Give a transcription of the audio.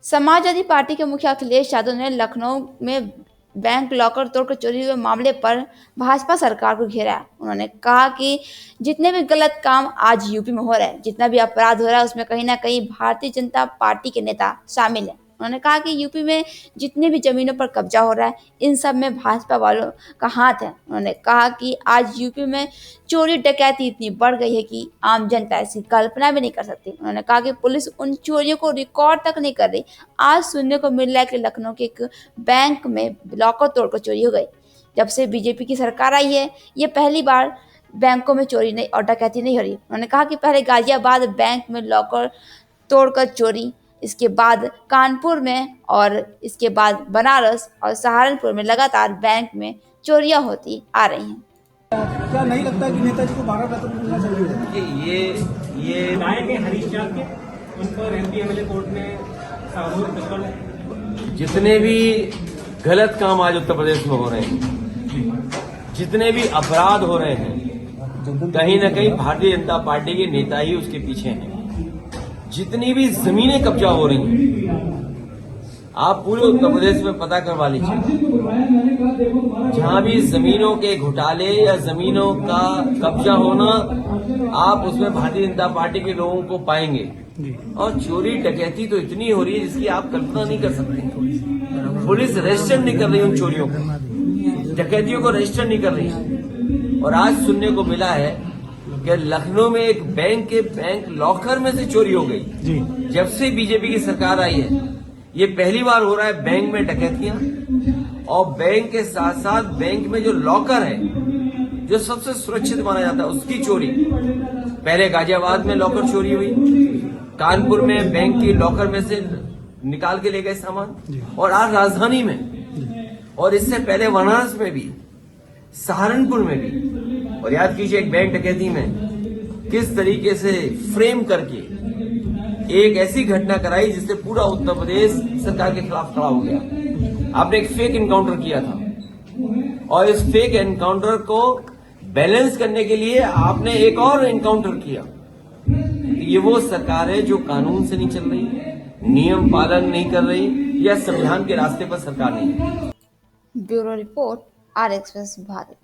Samajwadi party के मुखिया अखिलेश यादव ने लखनऊ में बैंक लॉकर तोड़कर चोरी हुए मामले पर भाजपा सरकार को घेरा है। उन्होंने कहा कि जितने भी गलत काम आज यूपी में हो रहे हैं, जितना भी अपराध हो रहा है, उसमें कहीं ना कहीं भारतीय जनता पार्टी के नेता शामिल हैं। उन्होंने कहा कि यूपी में जितने भी जमीनों पर कब्जा हो रहा है, इन सब में भाजपा वालों का हाथ है। उन्होंने कहा कि आज यूपी में चोरी डकैती इतनी बढ़ गई है कि आम जनता ऐसी कल्पना भी नहीं कर सकती। उन्होंने कहा कि पुलिस उन चोरियों को रिकॉर्ड तक नहीं कर रही। आज सुनने को मिल रहा है कि लखनऊ के एक बैंक में लॉकर तोड़कर चोरी हो गई। जब से बीजेपी की सरकार आई है, ये पहली बार बैंकों में चोरी नहीं और डकैती नहीं हो रही। उन्होंने कहा कि पहले गाजियाबाद बैंक में लॉकर तोड़कर चोरी, इसके बाद कानपुर में और इसके बाद बनारस और सहारनपुर में लगातार बैंक में चोरियां होती आ रही हैं। क्या नहीं लगता कि नेताजी को 12 वेतन मिलना चाहिए? ये विधायक है हरीश जाट के, उन पर एमपी एमएलए कोर्ट ने सामूहिक दुष्कर्म। जितने भी गलत काम आज उत्तर प्रदेश में हो रहे हैं, जितने भी अपराध हो रहे हैं, कहीं न कहीं भारतीय जनता पार्टी के नेता ही उसके पीछे हैं। जितनी भी जमीनें कब्जा हो रही हैं, आप पूरे उत्तर प्रदेश में पता करवा लीजिए। जहां भी जमीनों के घोटाले या जमीनों का कब्जा होना, आप उसमें भारतीय जनता पार्टी के लोगों को पाएंगे। और चोरी डकैती तो इतनी हो रही है जिसकी आप कल्पना नहीं कर सकते। पुलिस रजिस्टर नहीं कर रही उन चोरियों को, डकैतियों को रजिस्टर नहीं कर रही। और आज सुनने को मिला है कि लखनऊ में एक बैंक के बैंक लॉकर में से चोरी हो गई। जब से बीजेपी की सरकार आई है, ये पहली बार हो रहा है बैंक में डकैतियां। और बैंक के साथ साथ बैंक में जो लॉकर है, जो सबसे सुरक्षित माना जाता है, उसकी चोरी। पहले गाजियाबाद में लॉकर चोरी हुई, कानपुर में बैंक की लॉकर में से निकाल के ले गए सामान, और आज राजधानी में, और इससे पहले बनारस में भी, सहारनपुर में भी। और याद कीजिए एक बैंक डकैती में किस तरीके से फ्रेम करके एक ऐसी घटना कराई जिससे पूरा उत्तर प्रदेश सरकार के खिलाफ खड़ा हो गया। आपने एक फेक एनकाउंटर किया था, और इस फेक एनकाउंटर को बैलेंस करने के लिए आपने एक और एनकाउंटर किया। ये वो सरकार है जो कानून से नहीं चल रही, नियम पालन नहीं कर रही, या संविधान के रास्ते पर सरकार नहीं है। Bureau report, R express Bharat.